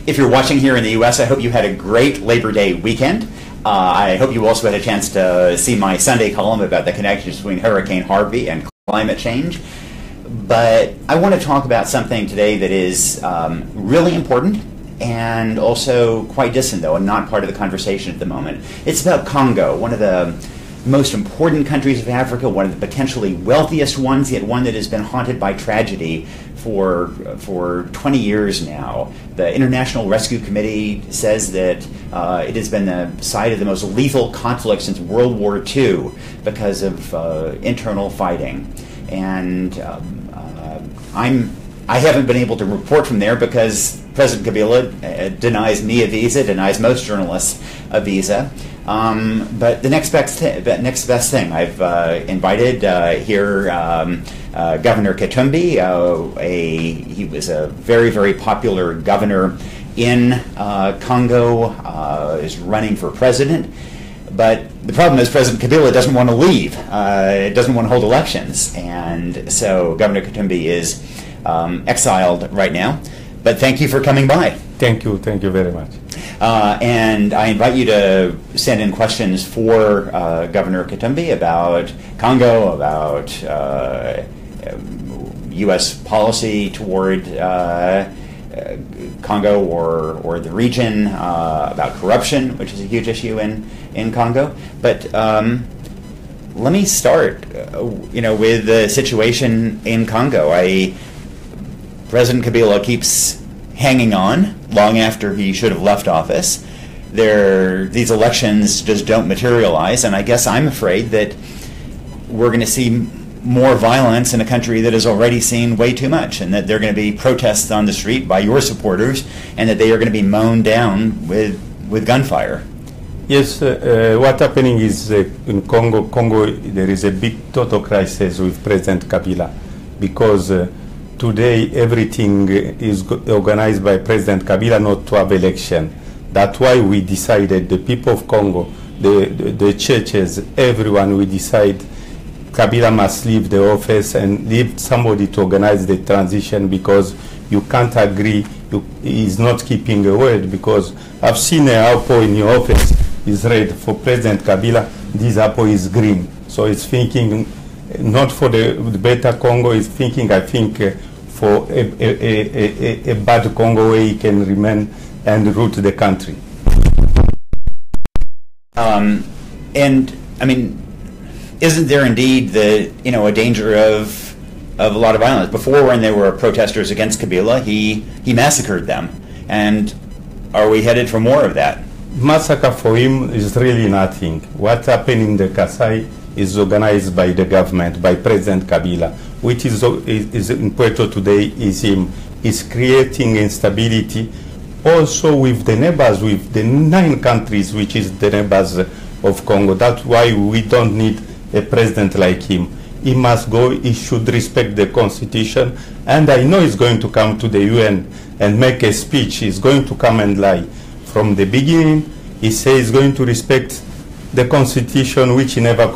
If you're watching here in the U.S., I hope you had a great Labor Day weekend. I hope you also had a chance to see my Sunday column about the connections between Hurricane Harvey and climate change. But I want to talk about something today that is really important and also quite distant, though, and not part of the conversation at the moment. It's about Congo, one of the most important countries of Africa, one of the potentially wealthiest ones, yet one that has been haunted by tragedy for 20 years now. The International Rescue Committee says that it has been the site of the most lethal conflict since World War II because of internal fighting. And I haven't been able to report from there because President Kabila denies me a visa, denies most journalists a visa. But the next best thing, I've invited here Governor Katumbi. He was a very, very popular governor in Congo, is running for president. But the problem is President Kabila doesn't want to leave, doesn't want to hold elections. And so Governor Katumbi is exiled right now. But thank you for coming by. Thank you very much. And I invite you to send in questions for Governor Katumbi about Congo, about U.S. policy toward Congo or the region, about corruption, which is a huge issue in Congo. But let me start, with the situation in Congo. President Kabila keeps hanging on long after he should have left office. These elections just don't materialize, and I guess I'm afraid that we're going to see more violence in a country that has already seen way too much, and that there are going to be protests on the street by your supporters, and that they are going to be mown down with gunfire. Yes, what's happening is in Congo there is a big total crisis with President Kabila because today everything is organized by President Kabila not to have election. That's why we decided, the people of Congo, the churches, everyone, we decide Kabila must leave the office and leave somebody to organize the transition, because you can't agree, he's not keeping a word, because I've seen an apple in your office is red. For President Kabila, this apple is green. So it's thinking not for the better Congo, it's thinking, I think, for a bad Congo where he can remain and root the country. And I mean, isn't there indeed a danger of a lot of violence? Before, when there were protesters against Kabila, he massacred them. And are we headed for more of that? Massacre for him is really nothing. What happened in the Kasai is organized by the government, by President Kabila, which is in Puerto today is him. Is creating instability also with the neighbors, with the 9 countries which is the neighbors of Congo. That's why we don't need a president like him. He must go, he should respect the constitution, and I know he's going to come to the UN and make a speech. He's going to come and lie. From the beginning, he says he's going to respect the constitution, which he never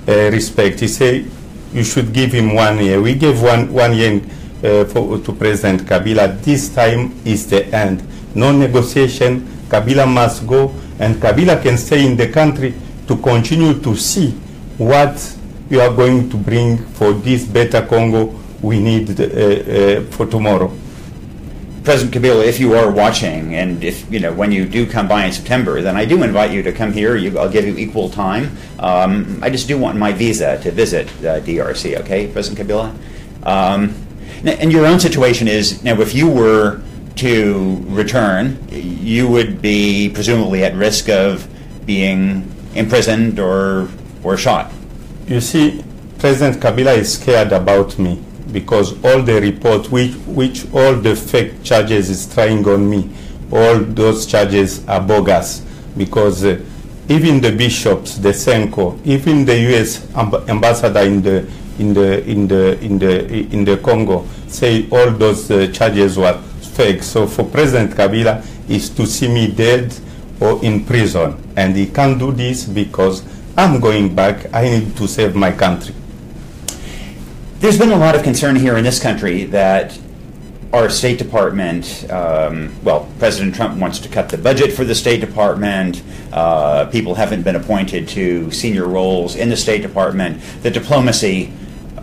respect. He said you should give him 1 year. We gave one year to President Kabila. This time is the end. No negotiation. Kabila must go, and Kabila can stay in the country to continue to see what you are going to bring for this better Congo we need for tomorrow. President Kabila, if you are watching, and if when you do come by in September, then I do invite you to come here. I'll give you equal time. I just do want my visa to visit DRC. Okay, President Kabila. And your own situation is now, if you were to return, you would be presumably at risk of being imprisoned or shot. You see, President Kabila is scared about me, because all the reports, which all the fake charges is trying on me, all those charges are bogus, because even the bishops, the Senko, even the U.S. ambassador in the Congo say all those charges were fake. So for President Kabila is to see me dead or in prison, and he can't do this because I'm going back. I need to save my country. There's been a lot of concern here in this country that our State Department, well, President Trump wants to cut the budget for the State Department. People haven't been appointed to senior roles in the State Department. The diplomacy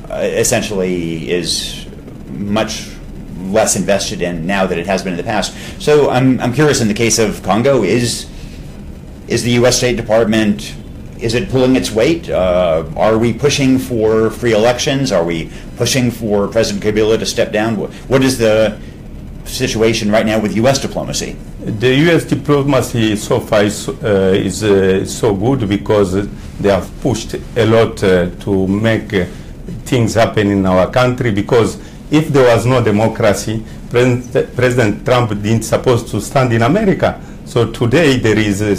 essentially is much less invested in now than it has been in the past. So I'm curious, in the case of Congo, is the U.S. State Department, is it pulling its weight? Are we pushing for free elections? Are we pushing for President Kabila to step down? What is the situation right now with U.S. diplomacy? The U.S. diplomacy so far is so good because they have pushed a lot to make things happen in our country, because if there was no democracy, President Trump didn't supposed to stand in America. So today there is a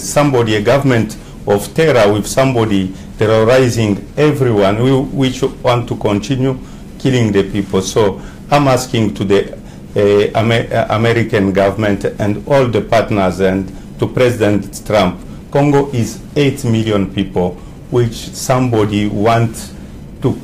government of terror with somebody terrorizing everyone. We want to continue killing the people. So I'm asking to the American government and all the partners and to President Trump, Congo is 8 million people, which somebody wants to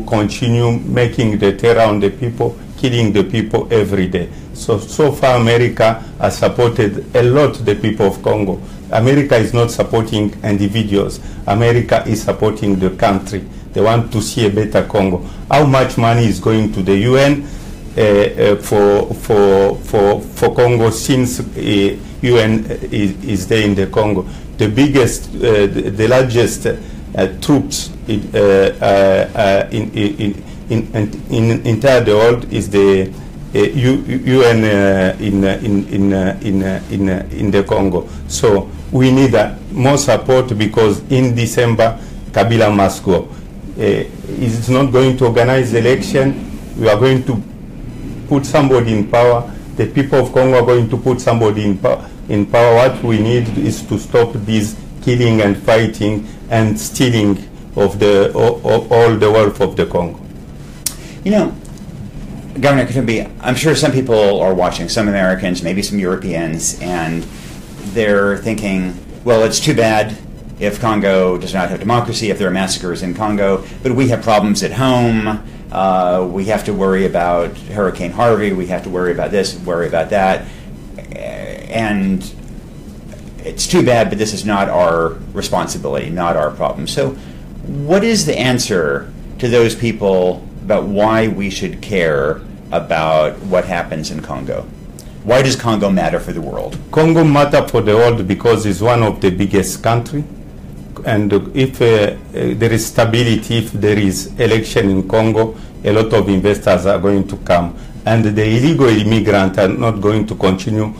continue making the terror on the people, killing the people every day. So far America has supported a lot the people of Congo. America is not supporting individuals. America is supporting the country. They want to see a better Congo. How much money is going to the UN for Congo, since UN is there in the Congo? The biggest, the largest troops in entire the world is the UN in the Congo. So we need more support, because in December Kabila must go. It's not going to organize the election. We are going to put somebody in power. The people of Congo are going to put somebody in power. What we need is to stop this killing and fighting and stealing of all the wealth of the Congo. You know, Governor Katumbi, I'm sure some people are watching, some Americans, maybe some Europeans, and they're thinking, well, it's too bad if Congo does not have democracy, if there are massacres in Congo, but we have problems at home. We have to worry about Hurricane Harvey, we have to worry about this, worry about that, and it's too bad, but this is not our responsibility, not our problem. So what is the answer to those people about why we should care about what happens in Congo? Why does Congo matter for the world? Congo matter for the world because it's one of the biggest country, and if there is stability, if there is election in Congo, a lot of investors are going to come, and the illegal immigrants are not going to continue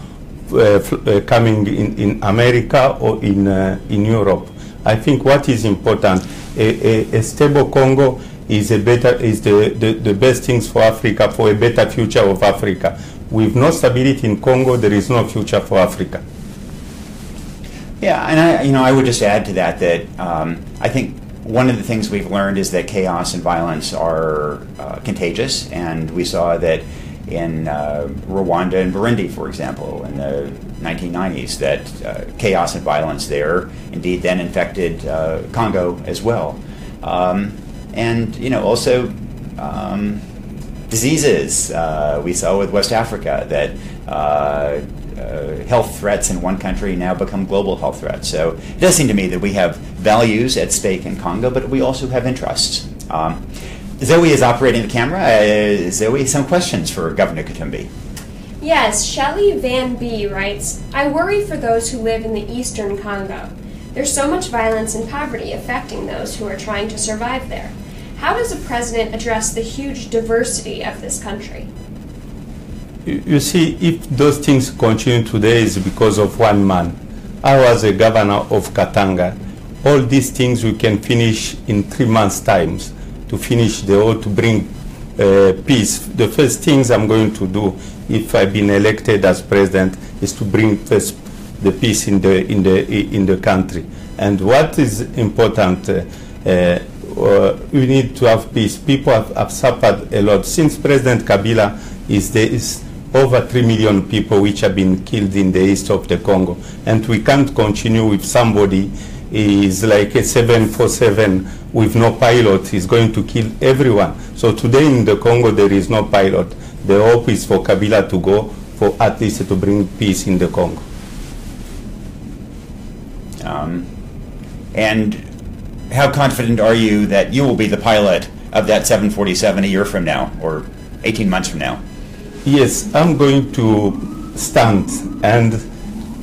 coming in America or in Europe. I think what is important, a stable Congo is the best things for Africa, for a better future of Africa. With no stability in Congo, there is no future for Africa. Yeah, and I would just add to that I think one of the things we've learned is that chaos and violence are contagious, and we saw that in Rwanda and Burundi, for example, in the 1990s, that chaos and violence there indeed then infected Congo as well. And also diseases. We saw with West Africa that health threats in one country now become global health threats. So it does seem to me that we have values at stake in Congo, but we also have interests. Zoe is operating the camera. Zoe, some questions for Governor Katumbi. Yes, Shelley Van B. writes, I worry for those who live in the eastern Congo. There's so much violence and poverty affecting those who are trying to survive there. How does a president address the huge diversity of this country? You see, if those things continue today, is because of one man. I was a governor of Katanga. All these things we can finish in 3 months' time, to finish to bring peace. The first things I'm going to do, if I've been elected as president, is to bring first the peace in the country. And what is important, we need to have peace. People have suffered a lot. Since President Kabila there is over 3 million people which have been killed in the east of the Congo. And we can't continue with somebody is like a 747 with no pilot. Is going to kill everyone. So today in the Congo there is no pilot. the hope is for Kabila to go, for at least to bring peace in the Congo. And how confident are you that you will be the pilot of that 747 a year from now, or 18 months from now? Yes, I'm going to stand, and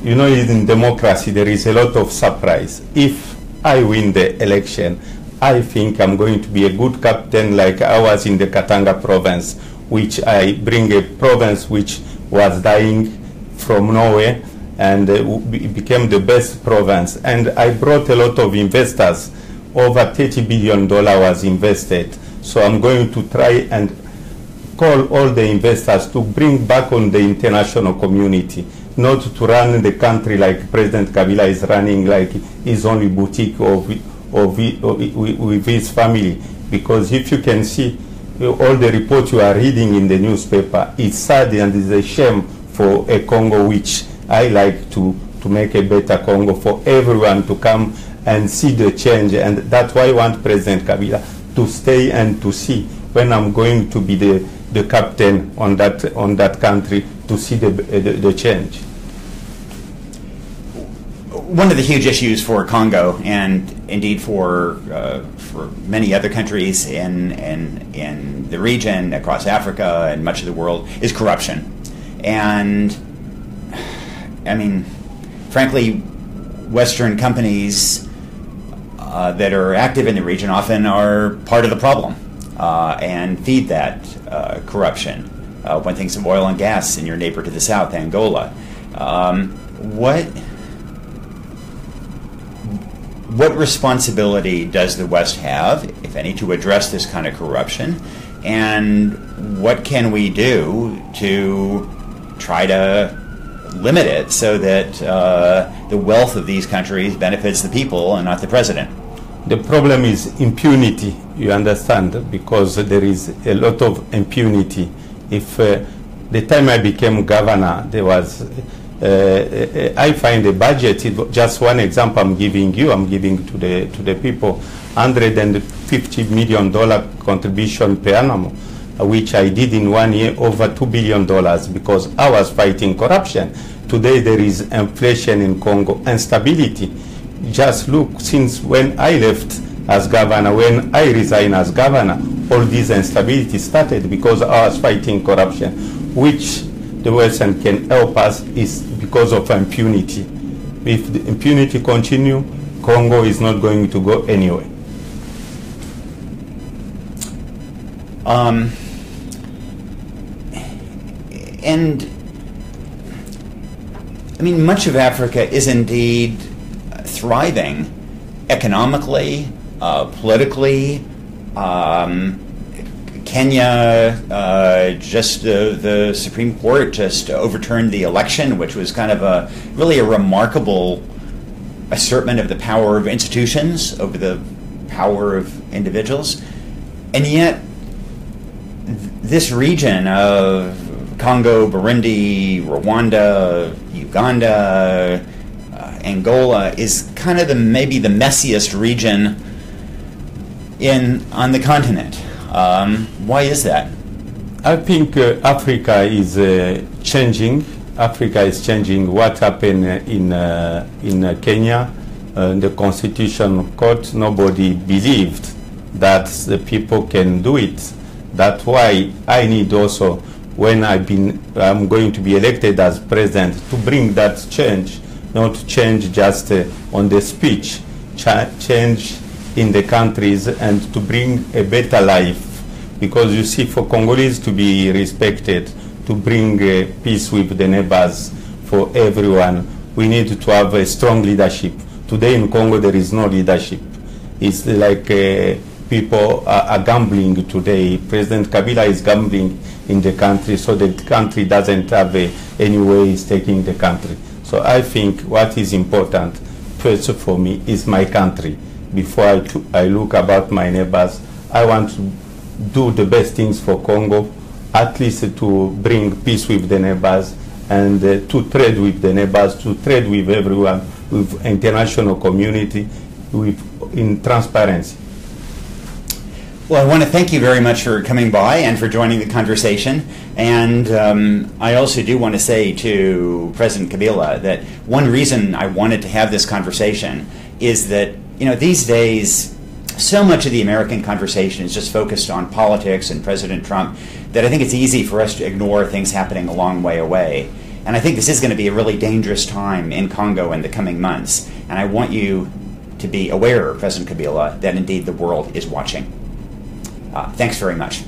you know, in democracy there is a lot of surprise. If I win the election, I think I'm going to be a good captain, like I was in the Katanga province, which I bring a province which was dying from nowhere, and it became the best province. And I brought a lot of investors. Over $30 billion was invested. So I'm going to try and call all the investors to bring back on the international community, not to run the country like President Kabila is running, like his only boutique with his family. Because if you can see all the reports you are reading in the newspaper, it's sad and it's a shame for a Congo which I like to make a better Congo, for everyone to come and see the change. And that's why I want President Kabila to stay and to see when I'm going to be the captain on that country, to see the change. One of the huge issues for Congo, and indeed for many other countries in the region, across Africa and much of the world, is corruption. And I mean, frankly, Western companies that are active in the region often are part of the problem and feed that corruption. One thinks of oil and gas in your neighbor to the south, Angola. What responsibility does the West have, if any, to address this kind of corruption? And what can we do to try to limit it so that the wealth of these countries benefits the people and not the president? The problem is impunity, you understand, because there is a lot of impunity. If the time I became governor, there was, I find a budget, just one example I'm giving you, I'm giving to the people, $150 million contribution per annum, which I did in 1 year, over $2 billion, because I was fighting corruption. Today there is inflation in Congo and stability. Just look, since when I left as governor, when I resigned as governor, all this instability started because I was fighting corruption, which the Western can help us is because of impunity. If the impunity continue, Congo is not going to go anywhere. And I mean, much of Africa is indeed thriving economically, politically. Kenya, just the Supreme Court just overturned the election, which was kind of really a remarkable assertion of the power of institutions over the power of individuals. And yet, this region of Congo, Burundi, Rwanda, Uganda, Angola is kind of maybe the messiest region on the continent. Why is that? I think Africa is changing. Africa is changing. What happened in Kenya, the Constitution Court, nobody believed that the people can do it. That's why I need also, when I'm going to be elected as president, to bring that change, not change just on the speech, change in the countries, and to bring a better life. Because you see, for Congolese to be respected, to bring peace with the neighbors for everyone, we need to have a strong leadership. Today in Congo there is no leadership. It's like people are gambling today. President Kabila is gambling in the country, so the country doesn't have any way he's taking the country. So I think what is important first for me is my country. Before I look about my neighbors, I want to do the best things for Congo, at least to bring peace with the neighbors, and to trade with the neighbors, to trade with everyone, with international community, in transparency. Well, I want to thank you very much for coming by and for joining the conversation. And I also do want to say to President Kabila that one reason I wanted to have this conversation is that, these days, so much of the American conversation is just focused on politics and President Trump that I think it's easy for us to ignore things happening a long way away. And I think this is going to be a really dangerous time in Congo in the coming months. And I want you to be aware, President Kabila, that indeed the world is watching. Thanks very much.